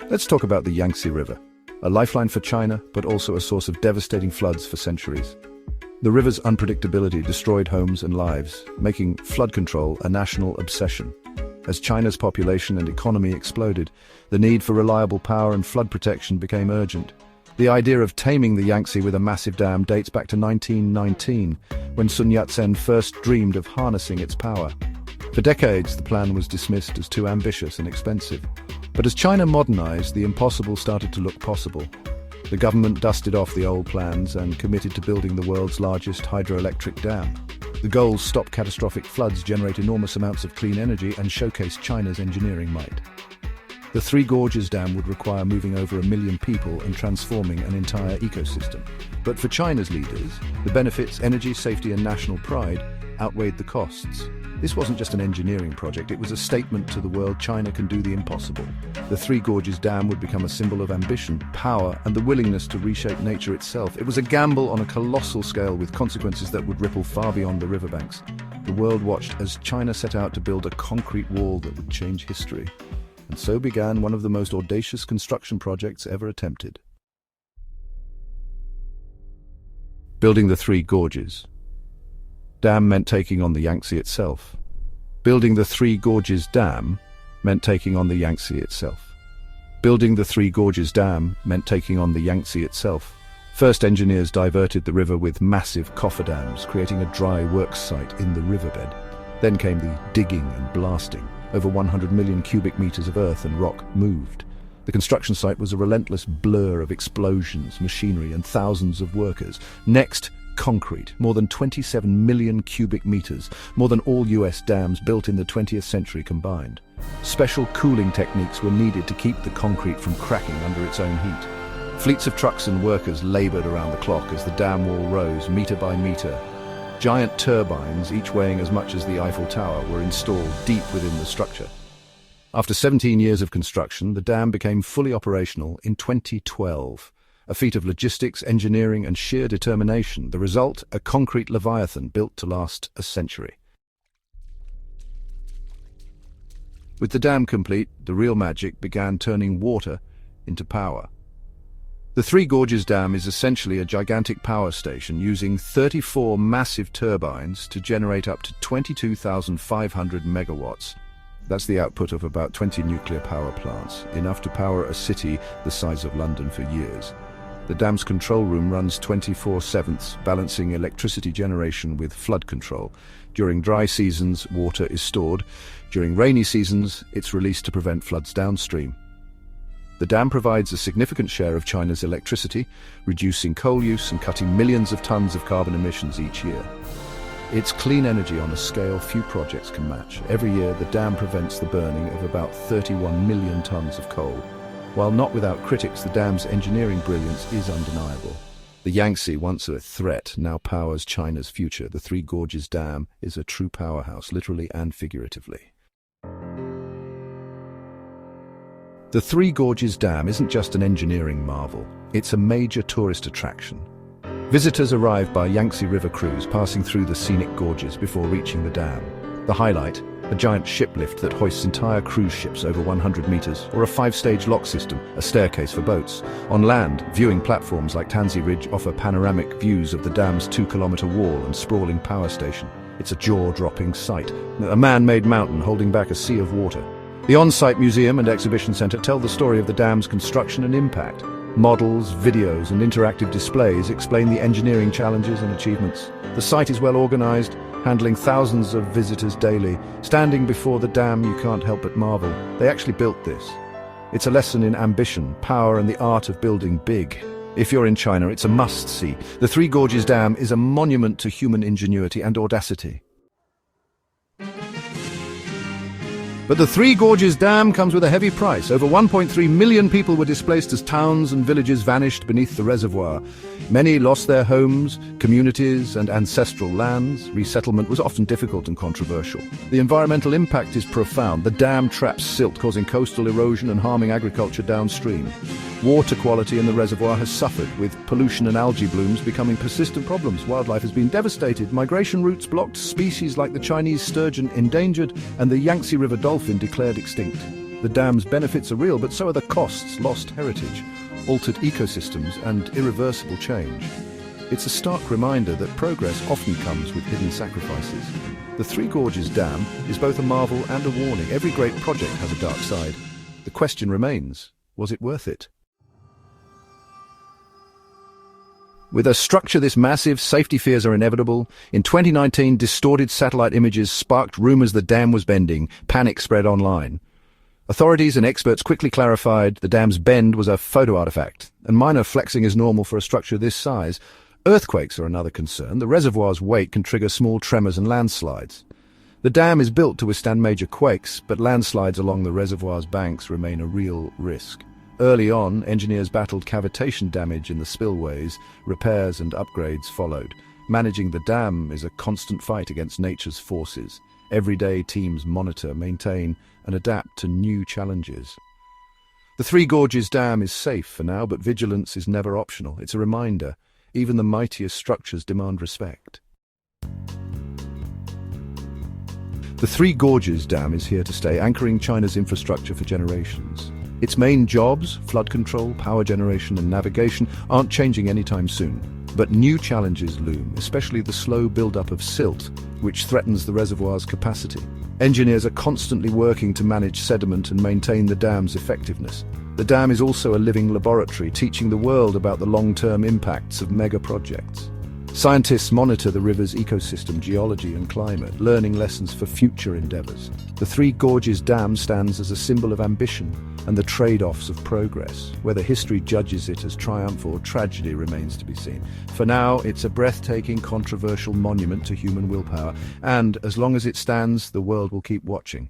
Let's talk about the Yangtze River, a lifeline for China, but also a source of devastating floods for centuries. The river's unpredictability destroyed homes and lives, making flood control a national obsession. As China's population and economy exploded, the need for reliable power and flood protection became urgent. The idea of taming the Yangtze with a massive dam dates back to 1919, when Sun Yat-sen first dreamed of harnessing its power. For decades, the plan was dismissed as too ambitious and expensive. But as China modernized, the impossible started to look possible. The government dusted off the old plans and committed to building the world's largest hydroelectric dam. The goals stop catastrophic floods, generate enormous amounts of clean energy, and showcase China's engineering might. The Three Gorges Dam would require moving over 1 million people and transforming an entire ecosystem. But for China's leaders, the benefits, energy, safety, and national pride outweighed the costs. This wasn't just an engineering project, it was a statement to the world China can do the impossible. The Three Gorges Dam would become a symbol of ambition, power, and the willingness to reshape nature itself. It was a gamble on a colossal scale with consequences that would ripple far beyond the riverbanks. The world watched as China set out to build a concrete wall that would change history. And so began one of the most audacious construction projects ever attempted. Building the Three Gorges Dam meant taking on the Yangtze itself. Building the Three Gorges Dam meant taking on the Yangtze itself. Building the Three Gorges Dam meant taking on the Yangtze itself. First, engineers diverted the river with massive cofferdams, creating a dry works site in the riverbed. Then came the digging and blasting. Over 100 million cubic meters of earth and rock moved. The construction site was a relentless blur of explosions, machinery, and thousands of workers. Next, concrete, more than 27 million cubic meters, more than all US dams built in the 20th century combined. Special cooling techniques were needed to keep the concrete from cracking under its own heat. Fleets of trucks and workers labored around the clock as the dam wall rose, meter by meter. Giant turbines, each weighing as much as the Eiffel Tower, were installed deep within the structure. After 17 years of construction, the dam became fully operational in 2012. A feat of logistics, engineering, and sheer determination. The result, a concrete leviathan built to last a century. With the dam complete, the real magic began, turning water into power. The Three Gorges Dam is essentially a gigantic power station using 34 massive turbines to generate up to 22,500 megawatts. That's the output of about 20 nuclear power plants, enough to power a city the size of London for years. The dam's control room runs 24/7, balancing electricity generation with flood control. During dry seasons, water is stored. During rainy seasons, it's released to prevent floods downstream. The dam provides a significant share of China's electricity, reducing coal use and cutting millions of tons of carbon emissions each year. It's clean energy on a scale few projects can match. Every year, the dam prevents the burning of about 31 million tons of coal. While not without critics, the dam's engineering brilliance is undeniable. The Yangtze, once a threat, now powers China's future. The Three Gorges Dam is a true powerhouse, literally and figuratively. The Three Gorges Dam isn't just an engineering marvel, it's a major tourist attraction. Visitors arrive by Yangtze River cruise, passing through the scenic gorges before reaching the dam. The highlight, a giant ship lift that hoists entire cruise ships over 100 meters, or a 5-stage lock system, a staircase for boats. On land, viewing platforms like Tansy Ridge offer panoramic views of the dam's 2-kilometer wall and sprawling power station. It's a jaw-dropping sight, a man-made mountain holding back a sea of water. The on-site museum and exhibition center tell the story of the dam's construction and impact. Models, videos, and interactive displays explain the engineering challenges and achievements. The site is well organized, handling thousands of visitors daily. Standing before the dam, you can't help but marvel. They actually built this. It's a lesson in ambition, power, and the art of building big. If you're in China, it's a must-see. The Three Gorges Dam is a monument to human ingenuity and audacity. But the Three Gorges Dam comes with a heavy price. Over 1.3 million people were displaced as towns and villages vanished beneath the reservoir. Many lost their homes, communities, and ancestral lands. Resettlement was often difficult and controversial. The environmental impact is profound. The dam traps silt, causing coastal erosion and harming agriculture downstream. Water quality in the reservoir has suffered, with pollution and algae blooms becoming persistent problems. Wildlife has been devastated, migration routes blocked, species like the Chinese sturgeon endangered, and the Yangtze River dolphin declared extinct. The dam's benefits are real, but so are the costs: lost heritage, altered ecosystems, and irreversible change. It's a stark reminder that progress often comes with hidden sacrifices. The Three Gorges Dam is both a marvel and a warning. Every great project has a dark side. The question remains, was it worth it? With a structure this massive, safety fears are inevitable. In 2019, distorted satellite images sparked rumors the dam was bending. Panic spread online. Authorities and experts quickly clarified the dam's bend was a photo artifact, and minor flexing is normal for a structure this size. Earthquakes are another concern. The reservoir's weight can trigger small tremors and landslides. The dam is built to withstand major quakes, but landslides along the reservoir's banks remain a real risk. Early on, engineers battled cavitation damage in the spillways. Repairs and upgrades followed. Managing the dam is a constant fight against nature's forces. Every day, teams monitor, maintain, and adapt to new challenges. The Three Gorges Dam is safe for now, but vigilance is never optional. It's a reminder. Even the mightiest structures demand respect. The Three Gorges Dam is here to stay, anchoring China's infrastructure for generations. Its main jobs, flood control, power generation, and navigation, aren't changing anytime soon. But new challenges loom, especially the slow build-up of silt, which threatens the reservoir's capacity. Engineers are constantly working to manage sediment and maintain the dam's effectiveness. The dam is also a living laboratory, teaching the world about the long-term impacts of mega-projects. Scientists monitor the river's ecosystem, geology, and climate, learning lessons for future endeavors. The Three Gorges Dam stands as a symbol of ambition and the trade-offs of progress. Whether history judges it as triumph or tragedy remains to be seen. For now, it's a breathtaking, controversial monument to human willpower, and as long as it stands, the world will keep watching.